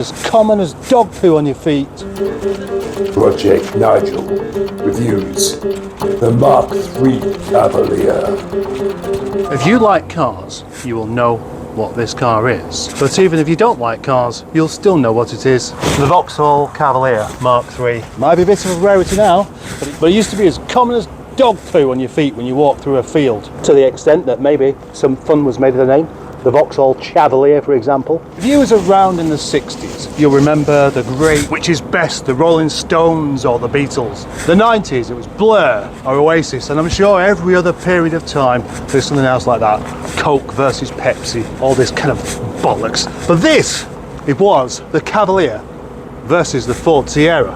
as common as dog poo on your feet. Project Nigel reviews the Mk3 Cavalier. If you like cars, you will know what this car is. But even if you don't like cars, you'll still know what it is. The Vauxhall Cavalier Mk3. Might be a bit of a rarity now, but it used to be as common as dog poo on your feet when you walk through a field. To the extent that maybe some fun was made of the name. The Vauxhall Cavalier, for example. If you was around in the 60s, you'll remember the great Which Is Best, the Rolling Stones or the Beatles. The 90s, it was Blur or Oasis, and I'm sure every other period of time there's something else like that. Coke versus Pepsi, all this kind of bollocks. But this, it was the Cavalier versus the Ford Sierra.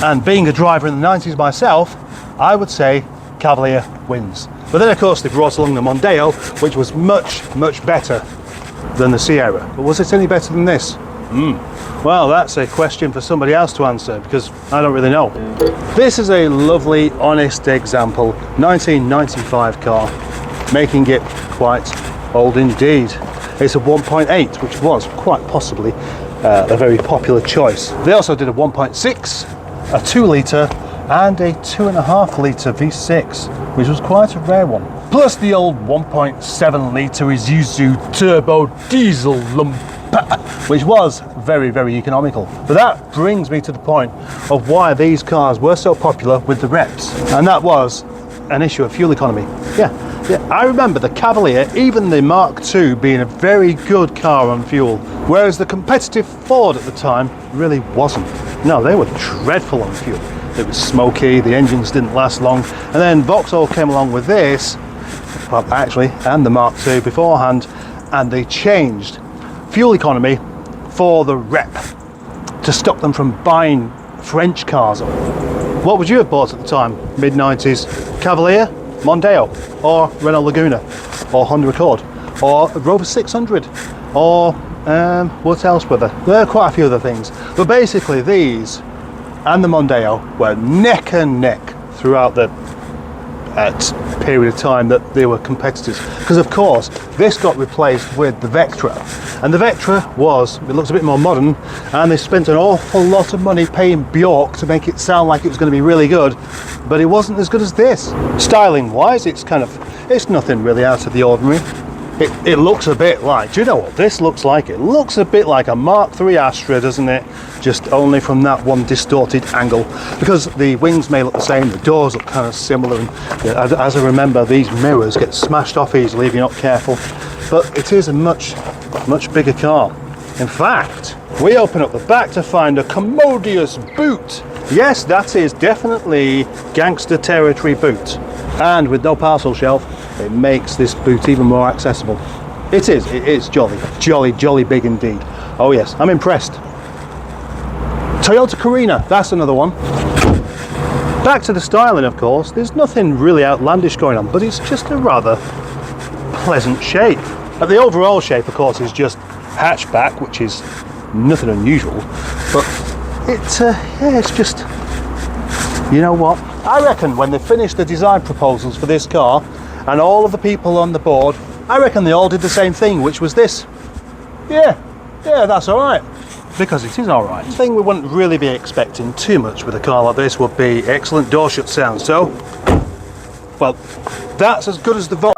And being a driver in the 90s myself, I would say Cavalier wins. But then of course they brought along the Mondeo, which was much, much better than the Sierra. But was it any better than this? Well, that's a question for somebody else to answer, because I don't really know. This is a lovely, honest example, 1995 car, making it quite old indeed. It's a 1.8, which was quite possibly a very popular choice. They also did a 1.6, a 2 litre, and a 2.5 litre V6, which was quite a rare one. Plus the old 1.7 litre Isuzu turbo diesel lump, which was very, very economical. But that brings me to the point of why these cars were so popular with the reps, and that was an issue of fuel economy. Yeah, I remember the Cavalier, even the Mk2, being a very good car on fuel, whereas the competitive Ford at the time really wasn't. No, they were dreadful on fuel. It was smoky, the engines didn't last long, and then Vauxhall came along with this, well actually, and the Mk2 beforehand, and they changed fuel economy for the rep to stop them from buying French cars. What would you have bought at the time, mid-90s? Cavalier, Mondeo, or Renault Laguna, or Honda Accord, or Rover 600, or what else were there? There are quite a few other things, but basically these and the Mondeo were neck and neck throughout the period of time that they were competitors. Because of course, this got replaced with the Vectra. And the Vectra it looks a bit more modern, and they spent an awful lot of money paying Bjork to make it sound like it was going to be really good, but it wasn't as good as this. Styling wise, it's nothing really out of the ordinary. It looks a bit like, do you know what this looks like? It looks a bit like a Mk3 Astra, doesn't it? Just only from that one distorted angle. Because the wings may look the same, the doors look kind of similar, and as I remember, these mirrors get smashed off easily if you're not careful. But it is a much, much bigger car. In fact, we open up the back to find a commodious boot. Yes, that is definitely gangster territory boot. And with no parcel shelf, it makes this boot even more accessible. It is jolly big indeed. Oh yes, I'm impressed. Toyota Carina, that's another one. Back to the styling, of course. There's nothing really outlandish going on, but it's just a rather pleasant shape. The overall shape, of course, is just hatchback, which is nothing unusual, but it's just, you know what? I reckon when they finished the design proposals for this car, and all of the people on the board, I reckon they all did the same thing, which was this. Yeah, that's all right. Because it is all right. The thing we wouldn't really be expecting too much with a car like this would be excellent door shut sound. So, well, that's as good as the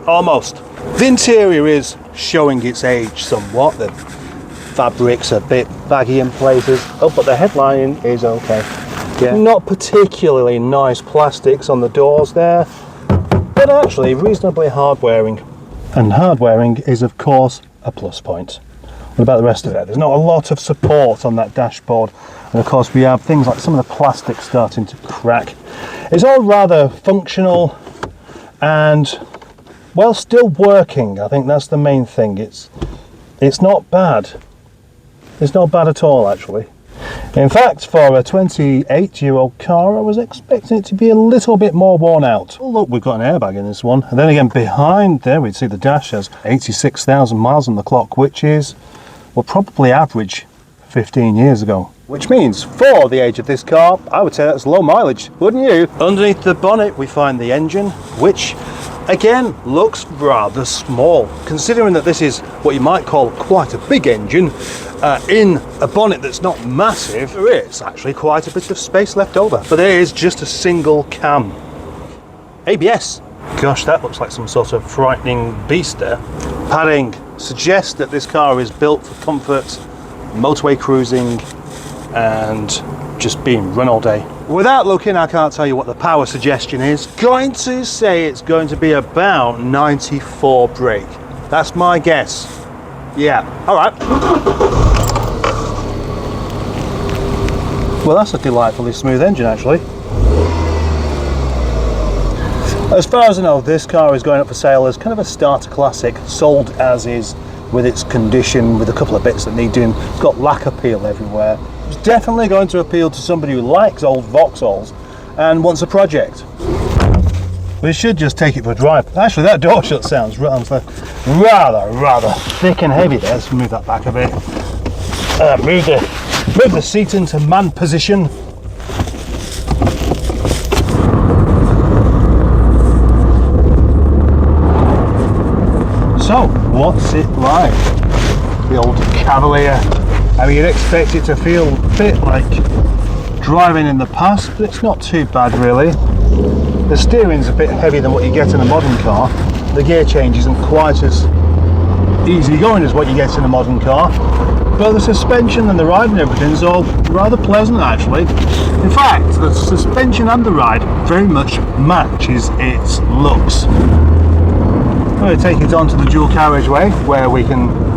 almost. The interior is showing its age somewhat. The fabric's a bit baggy in places. Oh, but the headlining is okay. Yeah. Not particularly nice plastics on the doors there, but actually reasonably hard wearing. And hard wearing is of course a plus point. What about the rest of it? There's not a lot of support on that dashboard, and of course we have things like some of the plastic starting to crack. It's all rather functional and, well, still working. I think that's the main thing. It's not bad. It's not bad at all, actually. In fact, for a 28-year-old car, I was expecting it to be a little bit more worn out. Oh, look, we've got an airbag in this one. And then again, behind there, we'd see the dash has 86,000 miles on the clock, which is, well, probably average 15 years ago. Which means, for the age of this car, I would say that's low mileage, wouldn't you? Underneath the bonnet, we find the engine, which Again, looks rather small, considering that this is what you might call quite a big engine. In a bonnet that's not massive, there is actually quite a bit of space left over. But there is just a single cam. ABS. Gosh, that looks like some sort of frightening beast there. Padding suggests that this car is built for comfort, motorway cruising, and just being run all day. Without looking, I can't tell you what the power suggestion is. Going to say it's going to be about 94 brake. That's my guess. Yeah, all right. Well, that's a delightfully smooth engine, actually. As far as I know, this car is going up for sale as kind of a starter classic, sold as is, with its condition, with a couple of bits that need doing. It's got lacquer peel everywhere. It's definitely going to appeal to somebody who likes old Vauxhalls and wants a project. We should just take it for a drive. Actually, that door shut sounds rather thick and heavy there. Let's move that back a bit. Move the seat into man position. So, what's it like? The old Cavalier. I mean, you'd expect it to feel a bit like driving in the past, but it's not too bad really. The steering's a bit heavier than what you get in a modern car. The gear change isn't quite as easy going as what you get in a modern car, but the suspension and the ride and everything's all rather pleasant actually. In fact, the suspension and the ride very much matches its looks. I'm going to take it onto the dual carriageway where we can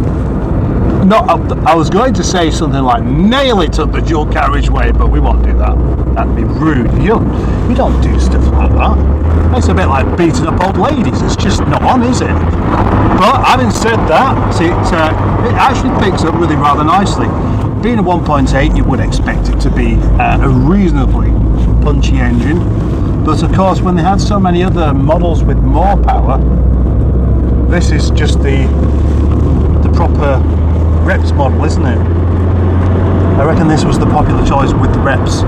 I was going to say something like nail it up the dual carriageway, but we won't do that. That'd be rude. You don't do stuff like that. It's a bit like beating up old ladies. It's just not on, is it? But having said that, it actually picks up really rather nicely. Being a 1.8, you would expect it to be a reasonably punchy engine. But of course, when they had so many other models with more power, this is just the proper reps model, isn't it? I reckon this was the popular choice with the reps,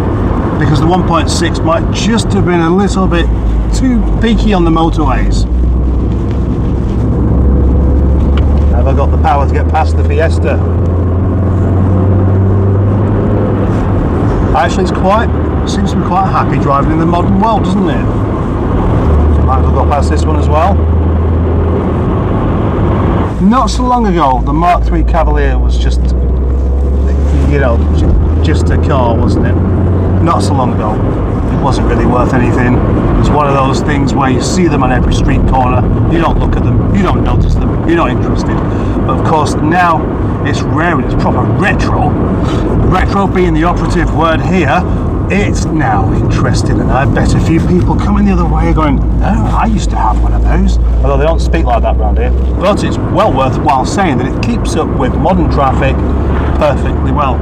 because the 1.6 might just have been a little bit too peaky on the motorways. Have I got the power to get past the Fiesta? Actually, seems to be quite happy driving in the modern world, doesn't it? Might as well go past this one as well. Not so long ago, the Mk3 Cavalier was just, just a car, wasn't it? Not so long ago. It wasn't really worth anything. It's one of those things where you see them on every street corner, you don't look at them, you don't notice them, you're not interested. But of course, now it's rare and it's proper retro. Retro being the operative word here. It's now interesting, and I bet a few people coming the other way are going, oh, I used to have one of those. Although they don't speak like that around here. But it's well worthwhile saying that it keeps up with modern traffic perfectly well.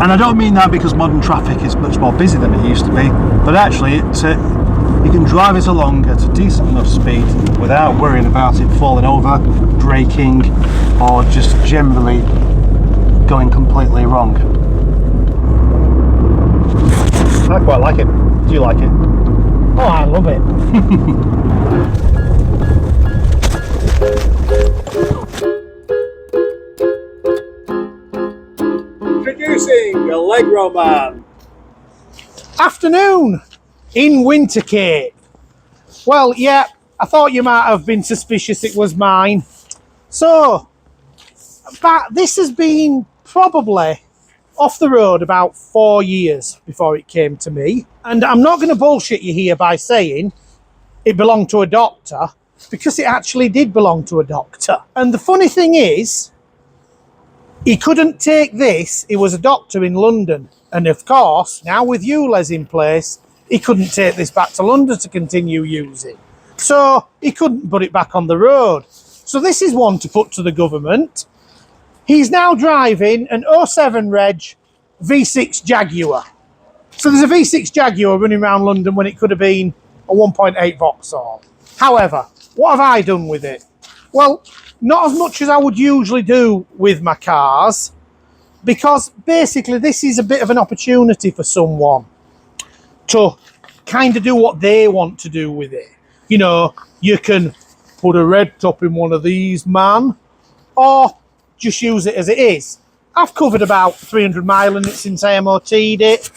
And I don't mean that because modern traffic is much more busy than it used to be, but actually you can drive it along at a decent enough speed without worrying about it falling over, braking, or just generally going completely wrong. I quite like it. Do you like it? Oh, I love it. Introducing Allegro Man. Afternoon in Winter Cape. Well, yeah, I thought you might have been suspicious it was mine. So, but this has been probably off the road about 4 years before it came to me. And I'm not going to bullshit you here by saying it belonged to a doctor, because it actually did belong to a doctor. And the funny thing is, he couldn't take this. He was a doctor in London. And of course, now with ULEZ in place, he couldn't take this back to London to continue using. So he couldn't put it back on the road. So this is one to put to the government. He's now driving an 07 reg V6 Jaguar. So there's a V6 Jaguar running around London when it could have been a 1.8 Vauxhall. However, what have I done with it? Well, not as much as I would usually do with my cars, because basically this is a bit of an opportunity for someone to kind of do what they want to do with it. You know, you can put a red top in one of these, man, or just use it as it is. I've covered about 300 mile in it since I MOT'd it.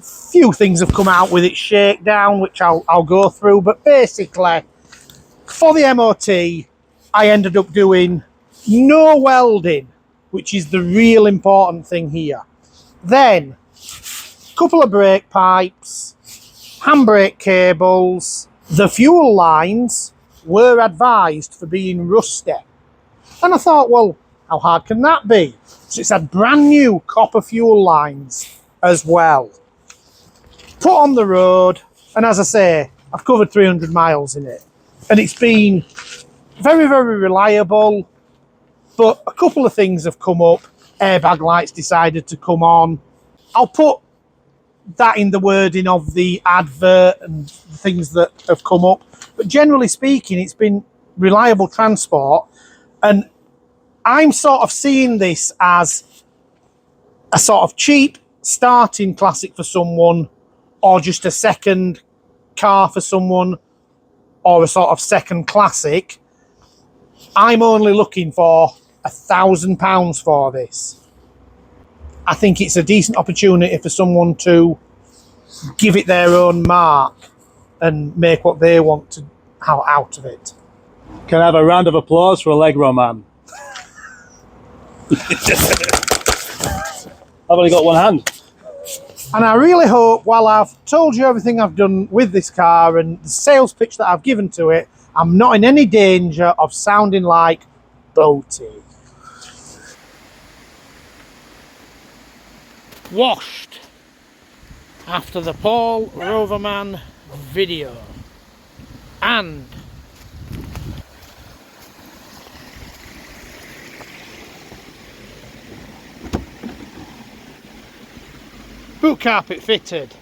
Few things have come out with its shakedown, which I'll go through, but basically, for the MOT, I ended up doing no welding, which is the real important thing here. Then, a couple of brake pipes, handbrake cables. The fuel lines were advised for being rusty. And I thought, well, how hard can that be? So it's had brand new copper fuel lines as well. Put on the road, and as I say, I've covered 300 miles in it. And it's been very, very reliable, but a couple of things have come up. Airbag lights decided to come on. I'll put that in the wording of the advert and things that have come up. But generally speaking, it's been reliable transport. And I'm sort of seeing this as a sort of cheap starting classic for someone, or just a second car for someone, or a sort of second classic. I'm only looking for £1,000 for this. I think it's a decent opportunity for someone to give it their own mark and make what they want to out of it. Can I have a round of applause for Allegro Man? I've only got one hand. And I really hope, while I've told you everything I've done with this car and the sales pitch that I've given to it, I'm not in any danger of sounding like boaty. Washed after the Paul Roverman video. And boot carpet fitted.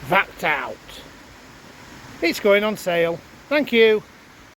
Vacked out. It's going on sale. Thank you.